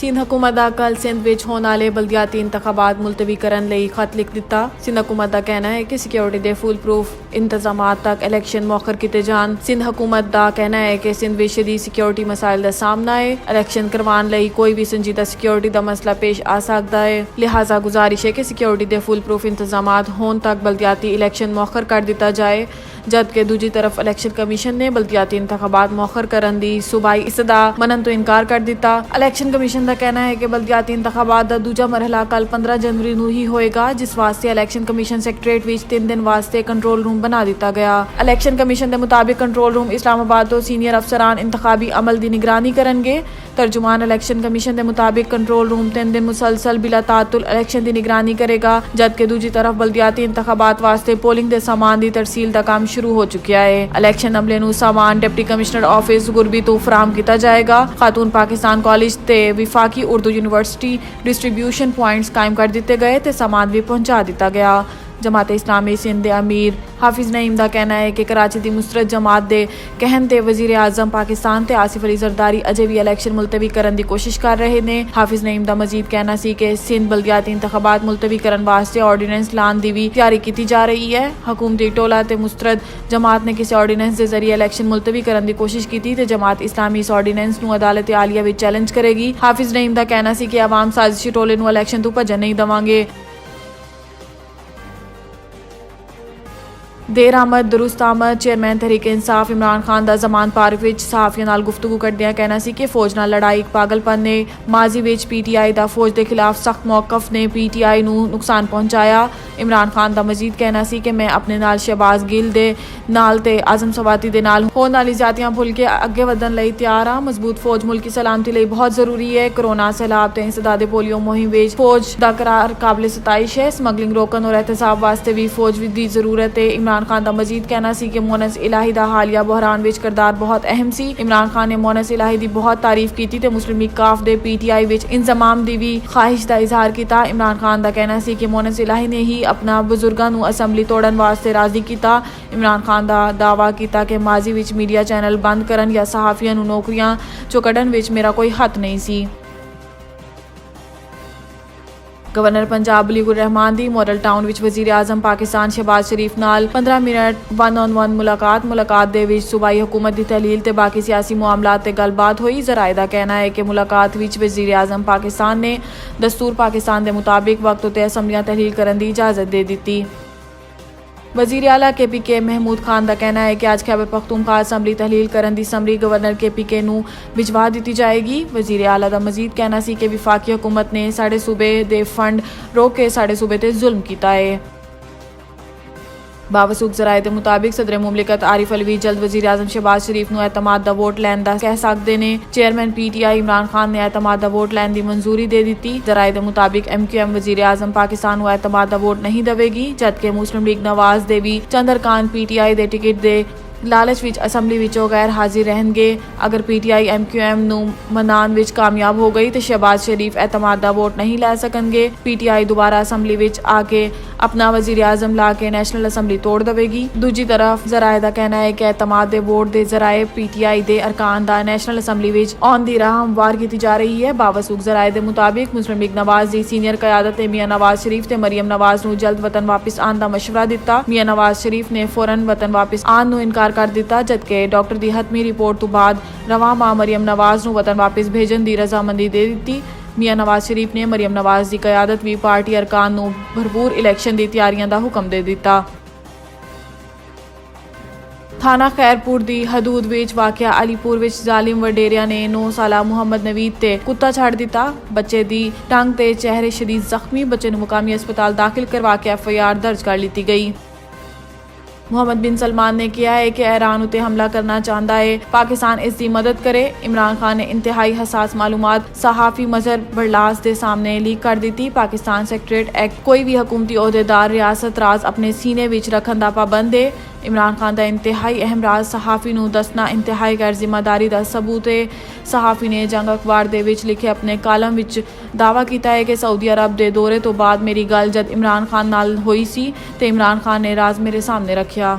ਸਿੰਧ ਹਕੂਮਤ ਦਾ ਕੱਲ ਸਿੰਧ ਵਿੱਚ ਹੋਣ ਵਾਲੇ ਬਲਦੀਆਤੀ ਇੰਤਖਾਬਾਤ ਮੁਲਤਵੀ ਕਰਨ ਲਈ ਖਤ ਲਿਖ ਦਿੱਤਾ। ਸਿੰਧ ਹਕੂਮਤ ਦਾ ਕਹਿਣਾ ਹੈ ਕਿ ਸਿਕਿਉਰਿਟੀ ਦੇ ਫੁੱਲ ਪ੍ਰੂਫ ਇੰਤਜ਼ਾਮਾਤ ਤੱਕ ਇਲੈਕਸ਼ਨ ਮੌਖਰ ਕੀਤੇ ਜਾਣ। ਸਿੰਧ ਹਕੂਮਤ ਦਾ ਕਹਿਣਾ ਹੈ ਕਿ ਸਿੰਧ ਵਿੱਚ ਸ਼ਦੀਦ ਸਿਕਿਉਰਿਟੀ ਮਸਾਇਲ ਦਾ ਸਾਹਮਣਾ ਹੈ। ਇਲੈਕਸ਼ਨ ਕਰਵਾਉਣ ਲਈ ਕੋਈ ਵੀ ਸੰਜੀਦਾ ਸਿਕਿਉਰਿਟੀ ਦਾ ਮਸਲਾ ਪੇਸ਼ ਆ ਸਕਦਾ ਹੈ। ਲਿਹਾਜ਼ਾ ਗੁਜ਼ਾਰਿਸ਼ ਹੈ ਕਿ ਸਿਕਿਉਰਿਟੀ ਦੇ ਫੁੱਲ ਪ੍ਰੂਫ ਇੰਤਜ਼ਾਮਾਤ ਹੋਣ ਤੱਕ ਬਲਦੀਆਤੀ ਇਲੈਕਸ਼ਨ ਮੌਖਰ ਕਰ ਦਿੱਤਾ ਜਾਏ। जबकि दूजी तरफ इलेक्शन कमीशन ने बल्दियाती इंतखाबात मौखर करन दी सूबाई इस्तदा मनन तो इनकार कर दिता। इलेक्शन कमीशन का कहना है कि बल्दियाती इंतखाबात का दूजा मरहला कल 15 जनवरी नूं ही होएगा, जिस वास्ते इलेक्शन कमीशन सैकटरेट विच 3 दिन वास्ते कंट्रोल रूम बना दिता गया। इलेक्शन कमीशन के मुताबिक कंट्रोल रूम इस्लामाबाद तो सीनियर अफसरान इंतखाबी अमल की निगरानी करनगे। तर्जुमान इलेक्शन कमीशन के मुताबिक कंट्रोल रूम 3 दिन मुसलसल बिला तातुल इलेक्शन की निगरानी करेगा, जबकि दूजी तरफ बल्दियाती इंतखाबात वास्ते पोलिंग के सामान की तरसील का काम शुरू हो चुका है। इलेक्शन अमले नूं सामान डिप्टी कमिश्नर ऑफिस गुरबी तो फराहम किया जाएगा। खातून पाकिस्तान कॉलेज ते विफाकी उर्दू यूनिवर्सिटी डिस्ट्रीब्यूशन पॉइंट्स कायम कर दिए गए ते सामान भी पहुंचा दिता गया। जमात इस्लामी सिंध दे अमीर हाफिज नईम का कहना है कि कराची की मुस्तरद जमात के कहन ते वजीर आजम पाकिस्तान ते आसिफ अली जरदारी अजे भी इलेक्शन मुलतवी करने की कोशिश कर रहे ने। हाफिज नईम का मजीद कहना सी कि सिंध बल्दियाती इंतखाबात मुलतवी करने वास्ते ऑर्डीनेंस लान की भी तैयारी की जा रही है। हुकूमती टोला ते मुस्तरद जमात ने किसी ऑर्डीनेंस के जरिए इलेक्शन मुलतवी करने की कोशिश की थी। जमात इस्लामी इस ऑर्डीनेंस नूं अदालत आलिया में चैलेंज करेगी। हाफिज नईम का कहना सी कि आवाम साजिशी टोले नूं इलेक्शन तो भजन नहीं देवांगे। देर आमद दुरुस्त आमद चेयरमैन तहरीक इंसाफ इमरान खान का जमान पार्क विच सहाफियों नाल गुफ्तगू करदियां कहना सी कि फौज नाल लड़ाई एक पागलपन ने। माजी विच PTI का फौज के खिलाफ सख्त मौकफ ने PTI नूं नुकसान पहुंचाया। इमरान खान का मजीद कहना सी कि मैं अपने नाल शहबाज गिल दे नाल ते आजम सवाती दे नाल होण वाली ज्यादतियां भुल के अगे वधन लई तैयार हां। मजबूत फौज मुल्क की सलामती लई बहुत जरूरी है। कोरोना सैलाब ते इंसदादे पोलियो मुहिम विच फौज दा करार काबिल सताइश है। स्मगलिंग रोकन और एहतसाब वास्ते भी फौज दी जरूरत है। इमरान खान का मजीद कहना सी कि मोनस इलाही दा हालिया बहरान विच किरदार बहुत अहम सी। इमरान खान ने मोनस इलाही दी बहुत तारीफ की ते मुस्लिम लीग काफ दे PTI विच इंजमाम दी भी ख्वाहिश दा इजहार किया। इमरान खान का कहना सी कि मोनस इलाही ने ही अपना बुजुर्गां नूं असैम्बली तोड़न वास्ते राजी किया। इमरान खान का दावा किया कि माजी विच मीडिया चैनल बंद करन या सहाफियां नूं नौकरियां चो कढन विच मेरा कोई हथ नहीं सी। गवर्नर पंजाब बलीगुर रहमान दी मॉडल टाउन विच वजीर आजम पाकिस्तान शहबाज शरीफ नाल 15 मिनट 1-on-1 मुलाकात दे विच सूबाई हुकूमत दी तहलील ते बाकी सियासी मामलात ते गलबात हुई। जराए दा कहना है कि मुलाकात विच वजीर आजम पाकिस्तान ने दस्तूर पाकिस्तान के मुताबिक वक्त ते असम्बलियां तहलील करने की इजाजत दे दी। वजीर आला KPK महमूद खान का कहना है कि आज खैबर पख्तूनख्वा असम्बली तहलील करन दी समरी गवर्नर KPK नूं भिजवा दी जाएगी। वजीर आला का मजीद कहना सी कि विफाकी हुकूमत ने साढ़े सूबे दे फंड रोक के साढ़े सूबे ते जुल्म किया है। बावसूख जराए के मुताबिक सदर मुमलिकत आरिफ अलवी जल्द वजीर आजम शहबाज शरीफ नूं एतमाद दा वोट लैन दा कह सकते ने। चेयरमैन PTI इमरान खान ने एतमाद दा वोट लैन की मंजूरी दे दी। जराए के मुताबिक MQM वजीर आजम पाकिस्तान नूं एतमाद दा वोट नहीं देवेगी, जबकि मुस्लिम लीग नवाज दे भी चंद अरकान PTI दे टिकट दे लालच विच असम्बली विचों गैर हाजिर रहनगे। अगर PTI MQM नूं मनान विच कामयाब हो गई तो शहबाज शरीफ एतमाद दा वोट नहीं लै सकणगे। PTI दोबारा असम्बली विच आके अपना वजीर आजम ला के नैशनल असम्बली तोड़ देवेगी। दूजी तरफ जराए का कहना है कि एतमाद दे वोट दे जराए PTI दे अरकान दा नैशनल असम्बली विच आउण दी राह हमवार की जा रही है। बावसूख जराए के मुताबिक मुस्लिम लीग नवाज दी सीनियर क़यादत ने मियां नवाज शरीफ ते मरियम नवाज नूं जल्द वतन वापस आने का मशवरा दिता। मियां नवाज शरीफ ने फौरन वतन वापस आने नूं इनकार कर दिता, जबकि डॉक्टर की हतमी रिपोर्ट तो बाद रवां माह मरियम नवाज नूं वतन वापस भेजन की रजामंदी दे दी। मियां नवाज शरीफ ने मरियम नवाज की क़यादत भी पार्टी अरकान नूं भरपूर इलेक्शन की तैयारियां का हुक्म दे दिता। थाना खैरपुर दी हदूद विच वाक़िया अलीपुर विच जालिम वडेरिया ने 9 साला मुहम्मद नवीद ते कुत्ता छड़ दिता। बच्चे दी टंग ते चेहरे शदीद जख्मी, बच्चे नूं मुकामी अस्पताल दाखिल करवा के FIR दर्ज कर ली गई। मोहम्मद बिन सलमान ने किया है कि ईरान उते हमला करना चाहता है, पाकिस्तान इसकी मदद करे। इमरान खान ने इंतहाई हसास मालूमात सहाफ़ी मजहर बरलास के सामने लीक कर दी थी। पाकिस्तान सैकटरेट एक्ट कोई भी हुकूमती ओहदेदार रियासत राज अपने सीने विच रखन दा पाबंद है। इमरान खान का इंतहाई अहम राज सहाफ़ी नूं दसना इंतहाई गैर जिम्मेदारी का सबूत है। सहाफ़ी ने जंग अखबार दे विच लिखे अपने कालम विच दावा किया है कि सऊदी अरब के दौरे तो बाद मेरी गल जद इमरान खान नाल होई सी ते इमरान खान ने राज मेरे सामने रखा।